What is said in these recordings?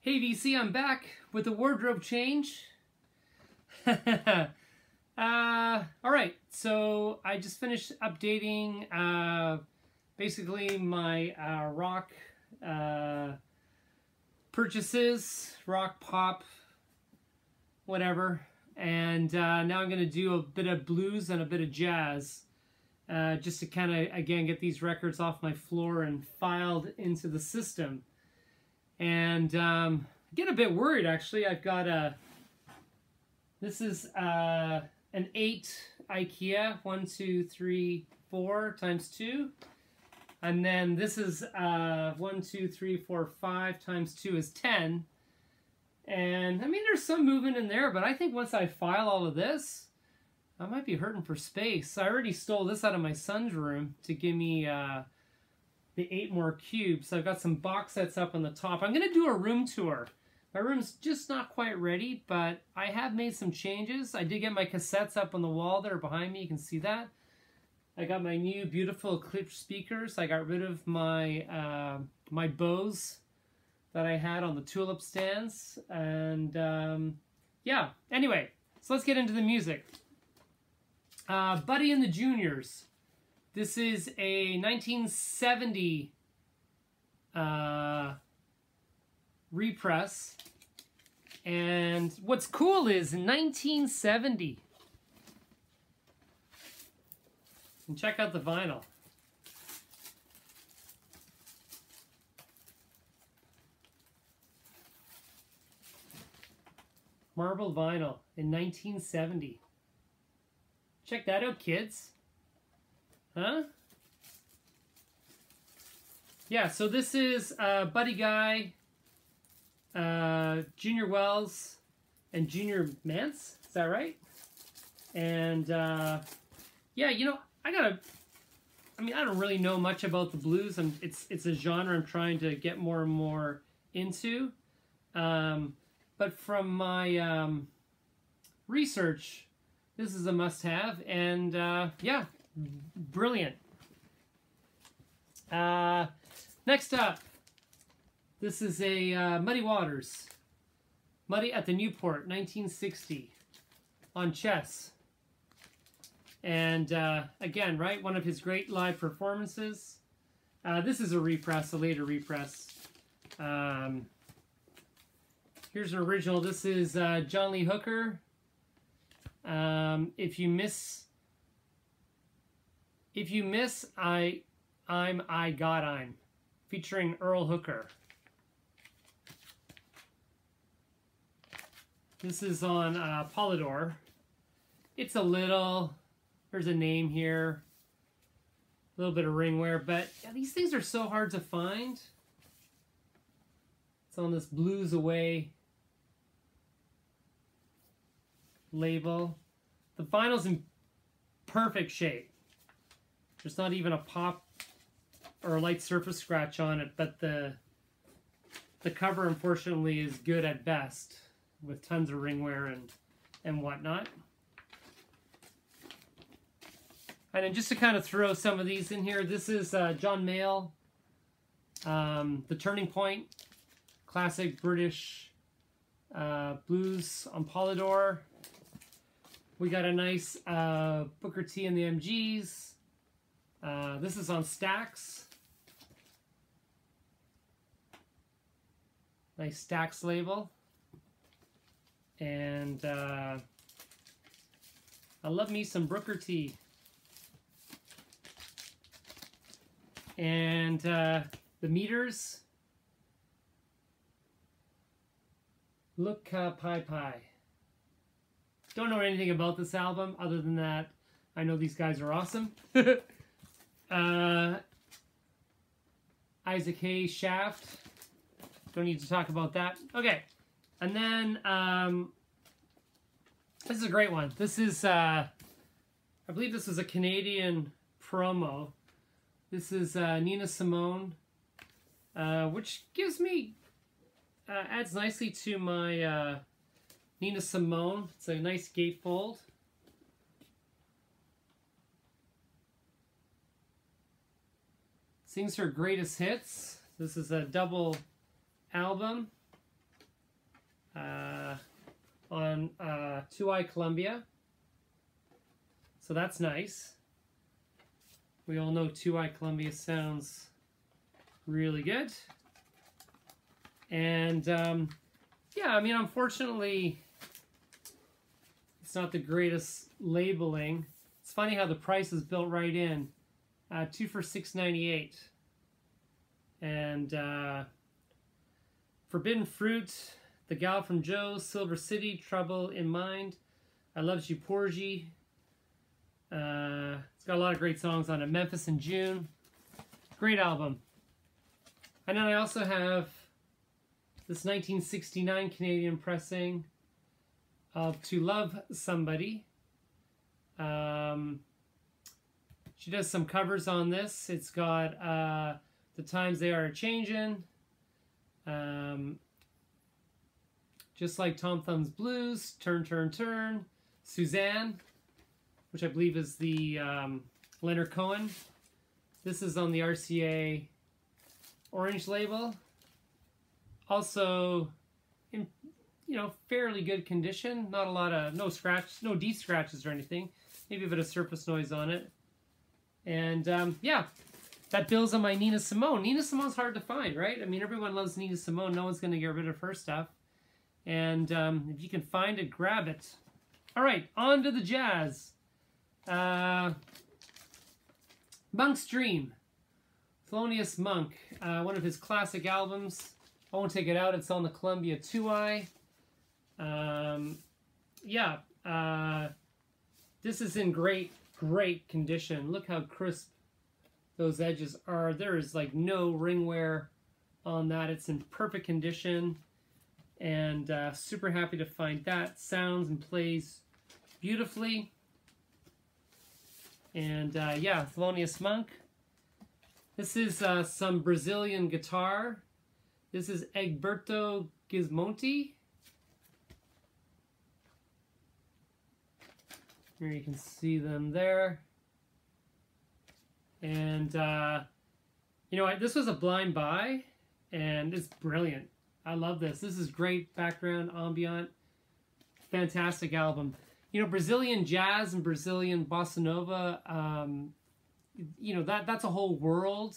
Hey VC, I'm back with a wardrobe change. Alright, so I just finished updating basically my rock purchases, rock, pop, whatever. And now I'm going to do a bit of blues and a bit of jazz just to kind of, again, get these records off my floor and filed into the system. And get a bit worried, actually. I've got this is an 8 IKEA, 1, 2, 3, 4 times 2. And then this is 1, 2, 3, 4, 5 times 2 is 10. And I mean, there's some movement in there, but I think once I file all of this, I might be hurting for space. I already stole this out of my son's room to give me the 8 more cubes. I've got some box sets up on the top. I'm going to do a room tour. My room's just not quite ready, but I have made some changes. I did get my cassettes up on the wall there behind me. You can see that. I got my new beautiful Eclipse speakers. I got rid of my my Bose that I had on the tulip stands. And yeah, anyway, so let's get into the music. Buddy and the Juniors. This is a 1970 repress. And what's cool is in 1970, and check out the vinyl. Marble vinyl in 1970. Check that out, kids. Huh? Yeah, so this is Buddy Guy, Junior Wells, and Junior Mance. Is that right? And yeah, you know, I don't really know much about the blues. It's a genre I'm trying to get more and more into. But from my research, this is a must-have, and yeah, brilliant. Next up, this is a Muddy Waters. Muddy at the Newport, 1960, on chess. And again, right, one of his great live performances. This is a repress, a later repress. Here's an original. This is John Lee Hooker. If you miss, I'm, featuring Earl Hooker. This is on Polydor. It's a little, there's a name here, a little bit of ring wear, but yeah, these things are so hard to find. It's on this Blues Away label. The vinyl's in perfect shape. There's not even a pop or a light surface scratch on it, but the cover, unfortunately, is good at best, with tons of ring wear and whatnot. And then just to kind of throw some of these in here, this is John Mayall, The Turning Point, classic British blues on Polydor. We got a nice Booker T and the MGs. This is on Stax. Nice Stax label. And I love me some Booker T. And the meters. Look Pie Pie. Don't know anything about this album other than that I know these guys are awesome. Isaac Hayes Shaft. Don't need to talk about that. Okay. And then this is a great one. This is I believe this is a Canadian promo. This is Nina Simone, which gives me adds nicely to my Nina Simone. It's a nice gatefold. Sings her greatest hits. This is a double album. on 2i Columbia. So that's nice. We all know 2i Columbia sounds really good. And yeah, I mean, unfortunately, it's not the greatest labeling. It's funny how the price is built right in. 2 for $6.98. And Forbidden Fruit, The Gal from Joe's, Silver City, Trouble in Mind, I Loves You Porgy. It's got a lot of great songs on it. Memphis in June. Great album. And then I also have this 1969 Canadian pressing of To Love Somebody. She does some covers on this. It's got The Times They Are A-Changin', Just Like Tom Thumb's Blues, Turn, Turn, Turn, Suzanne, which I believe is the Leonard Cohen. This is on the RCA Orange label. Also, in fairly good condition. Not a lot of no deep scratches or anything. Maybe a bit of surface noise on it. And yeah, that builds on my Nina Simone. Nina Simone's hard to find, right? I mean, everyone loves Nina Simone. No one's going to get rid of her stuff. And if you can find it, grab it. All right, on to the jazz. Monk's Dream. Thelonious Monk, one of his classic albums. I won't take it out. It's on the Columbia 2i. Yeah, this is in great condition. Look how crisp those edges are. There is like no ring wear on that. It's in perfect condition, and super happy to find that. Sounds and plays beautifully. And yeah, Thelonious Monk. This is some Brazilian guitar. This is Egberto Gismonti. Here you can see them there. And, you know, this was a blind buy, and it's brilliant. I love this. This is great background, ambient, fantastic album. You know, Brazilian jazz and Brazilian bossa nova, you know, that's a whole world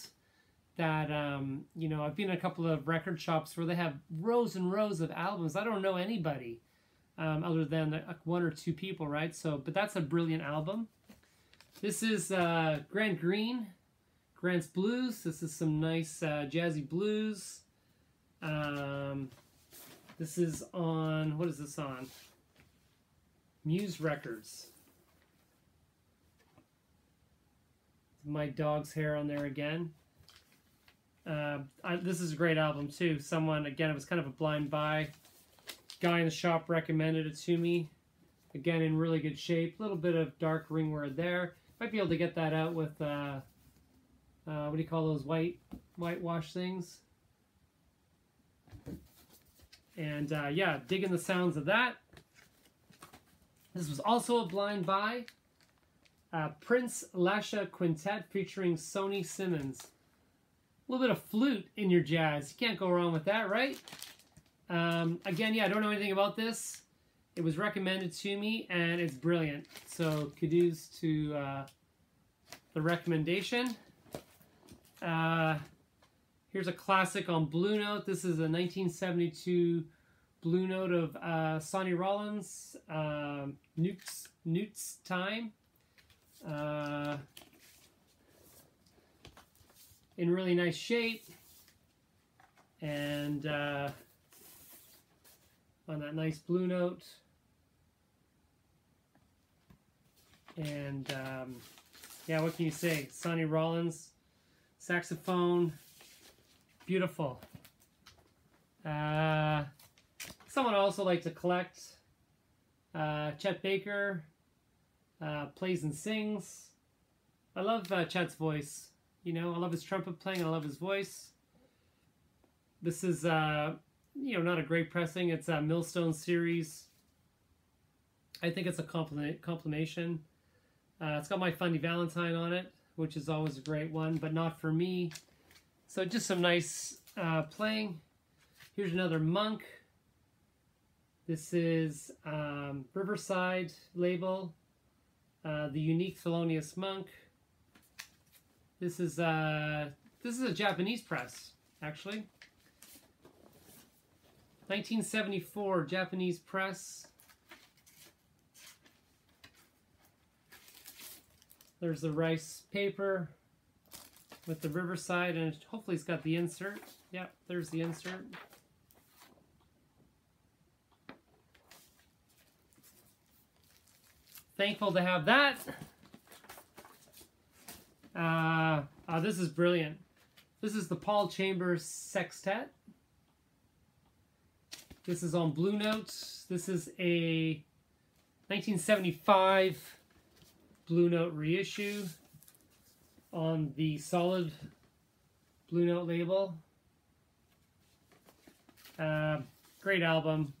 that, you know, I've been in a couple of record shops where they have rows and rows of albums. I don't know anybody other than one or two people, right? So, but that's a brilliant album. This is Grant Green, Grant's Blues. This is some nice jazzy blues. This is on, what is this on? Muse Records. My dog's hair on there again. This is a great album too. Someone, again, it was kind of a blind buy. Guy in the shop recommended it to me. Again, in really good shape. A little bit of dark ringwear there. Might be able to get that out with, what do you call those whitewash things? And yeah, digging the sounds of that. This was also a blind buy. Prince Lasha Quintet featuring Sonny Simmons. A little bit of flute in your jazz. You can't go wrong with that, right? Again, yeah, I don't know anything about this. It was recommended to me, and it's brilliant. So, kudos to the recommendation. Here's a classic on Blue Note. This is a 1972 Blue Note of Sonny Rollins, Newt's Time. In really nice shape. And on that nice Blue Note. And yeah, what can you say? Sonny Rollins, saxophone, beautiful. Someone I also like to collect. Chet Baker plays and sings. I love Chet's voice. You know, I love his trumpet playing. I love his voice. This is, you know, not a great pressing. It's a Millstone series. I think it's a compilation. It's got My Funny Valentine on it, which is always a great one, but not for me. So just some nice playing. Here's another Monk. This is Riverside label, the Unique Thelonious Monk. This is a Japanese press, actually. 1974 Japanese press. There's the rice paper with the Riverside, and hopefully it's got the insert. Yep, there's the insert. Thankful to have that. This is brilliant. This is the Paul Chambers Sextet. This is on Blue Note. This is a 1975 Blue Note reissue on the solid Blue Note label. Great album.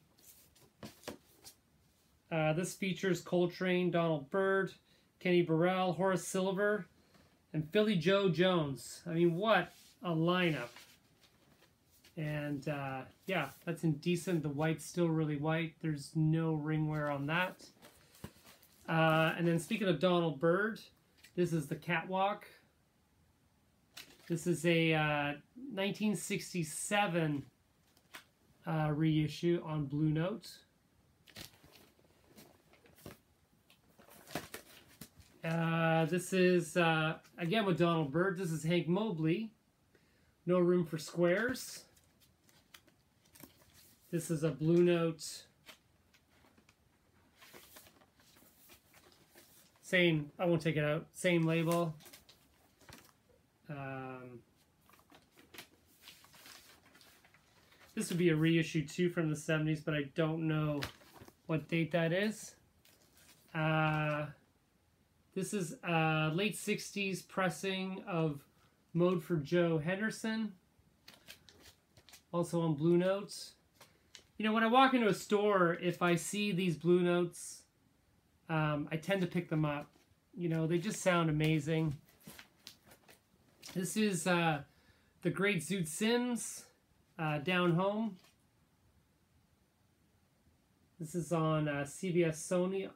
This features Coltrane, Donald Byrd, Kenny Burrell, Horace Silver, and Philly Joe Jones. I mean, what a lineup. And yeah, that's indecent. The white's still really white. There's no ring wear on that. And then speaking of Donald Byrd, this is the Catwalk. This is a 1967 reissue on Blue Note. This is, again with Donald Byrd, this is Hank Mobley, No Room for Squares. This is a Blue Note. Same, I won't take it out, same label. This would be a reissue too from the 70s, but I don't know what date that is. This is late 60s pressing of Mode for Joe Henderson, also on Blue Notes. You know, when I walk into a store, if I see these Blue Notes, I tend to pick them up. You know, they just sound amazing. This is the great Zoot Sims, Down Home. This is on CBS Sony,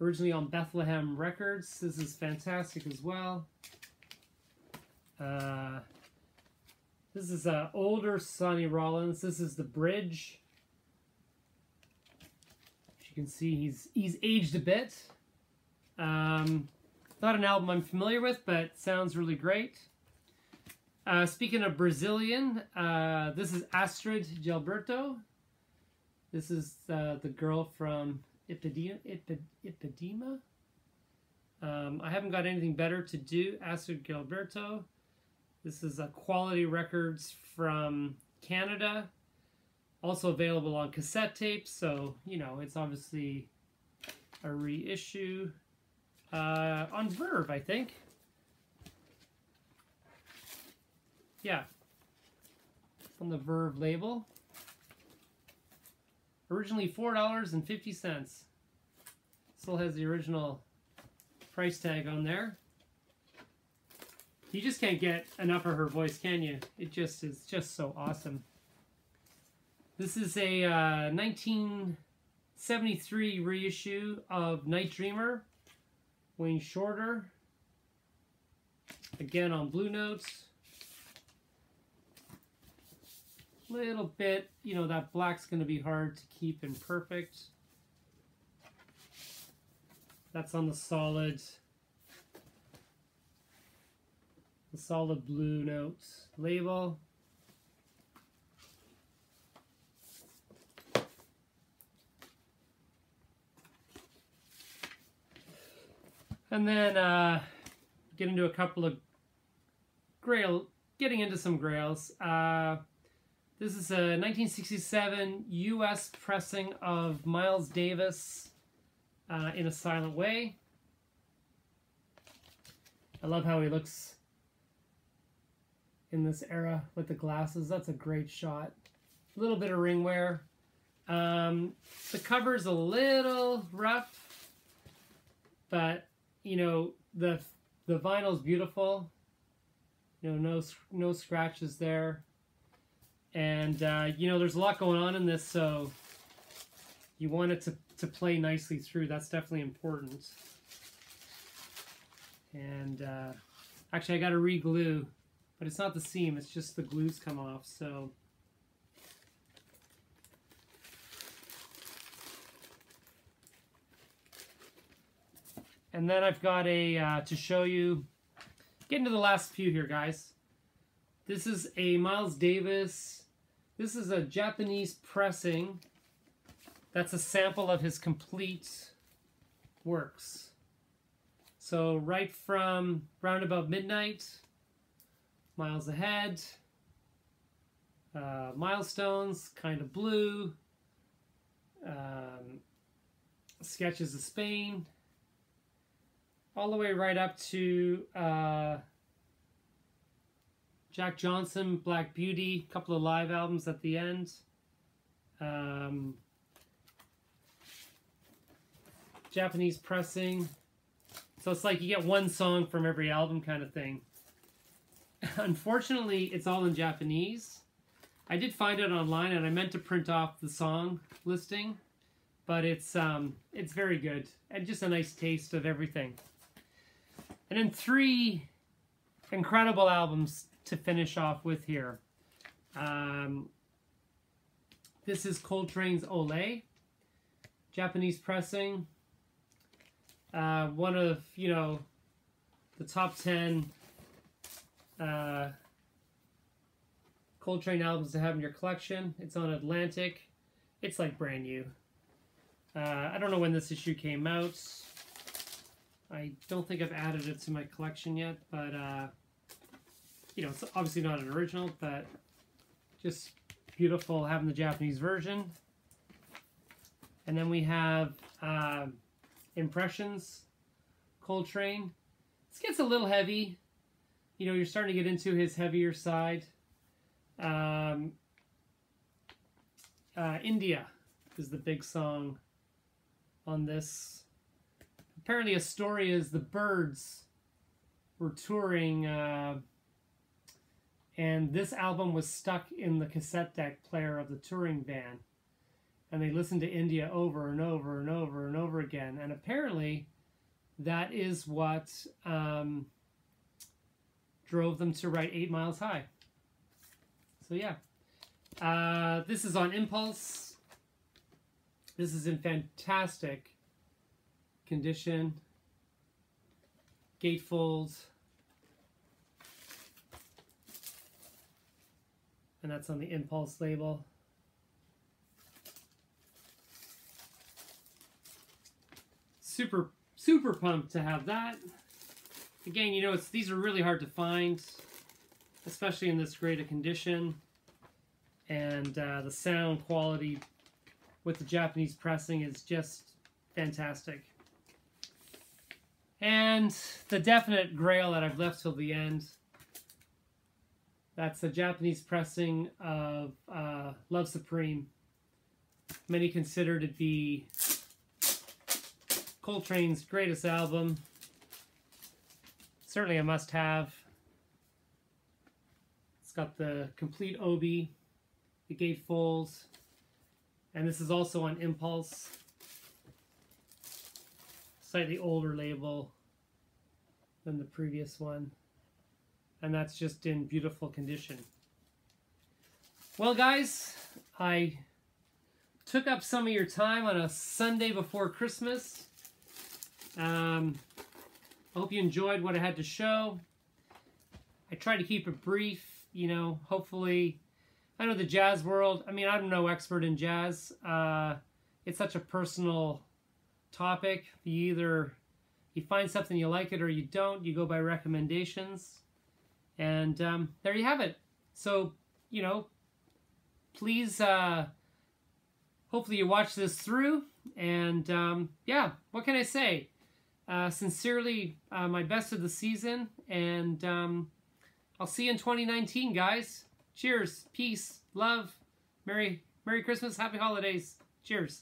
originally on Bethlehem Records. This is fantastic as well. This is older Sonny Rollins. This is The Bridge. As you can see, he's aged a bit. Not an album I'm familiar with, but sounds really great. Speaking of Brazilian, this is Astrid Gilberto. This is the girl from Ipanema. I haven't got anything better to do. Astrid Gilberto. This is Quality Records from Canada. Also available on cassette tapes, so, you know, it's obviously a reissue. On Verve, I think. Yeah. It's on the Verve label. Originally $4.50. Still has the original price tag on there. You just can't get enough of her voice, can you? It just is just so awesome. This is a 1973 reissue of Night Dreamer, Wayne Shorter. Again on Blue Notes. Little bit, you know, that black's going to be hard to keep in perfect. That's on the solid Blue Notes label. And then get into a couple of getting into some grails. This is a 1967 U.S. pressing of Miles Davis, In a Silent Way. I love how he looks in this era with the glasses. That's a great shot. A little bit of ring wear. The cover's a little rough, but you know the vinyl's beautiful. You know, no scratches there. And, you know, there's a lot going on in this, so you want it to play nicely through. That's definitely important. And actually, I got to re-glue, but it's not the seam. It's just the glues come off. So. And then I've got a, to show you, getting to the last few here, guys. This is a Miles Davis. This is a Japanese pressing. That's a sample of his complete works. So right from round about midnight, Miles Ahead, Milestones, Kind of Blue, Sketches of Spain, all the way right up to Jack Johnson, Black Beauty, a couple of live albums at the end. Japanese pressing. So it's like you get one song from every album kind of thing. Unfortunately, it's all in Japanese. I did find it online, and I meant to print off the song listing, but it's very good and just a nice taste of everything. And then 3 incredible albums to finish off with here. This is Coltrane's Olé, Japanese pressing. One of, you know, the top 10 Coltrane albums to have in your collection. It's on Atlantic. It's like brand new. I don't know when this issue came out. I don't think I've added it to my collection yet, but you know, it's obviously not an original, but just beautiful having the Japanese version. And then we have Impressions, Coltrane. This gets a little heavy. You know, you're starting to get into his heavier side. India is the big song on this. Apparently Astoria's The Byrds were touring, and this album was stuck in the cassette deck player of the touring band. And they listened to India over and over and over and over again. And apparently that is what drove them to write 8 Miles High. So yeah. This is on Impulse. This is in fantastic condition. Gatefold. And that's on the Impulse label. Super pumped to have that. Again, you know, these are really hard to find, especially in this great a condition. And the sound quality with the Japanese pressing is just fantastic. And the definite grail that I've left till the end, that's the Japanese pressing of Love Supreme. Many consider it to be Coltrane's greatest album. Certainly a must-have. It's got the complete obi, the gatefolds, and this is also on Impulse. Slightly older label than the previous one. And that's just in beautiful condition. Well, guys, I took up some of your time on a Sunday before Christmas. I hope you enjoyed what I had to show. I tried to keep it brief, you know, hopefully. I know the jazz world, I mean, I'm no expert in jazz. It's such a personal topic. You find something you like it or you don't. You go by recommendations. And there you have it. So, you know, please, hopefully you watch this through. And yeah, what can I say? Sincerely, my best of the season. And I'll see you in 2019, guys. Cheers, peace, love, Merry Christmas, Happy Holidays. Cheers.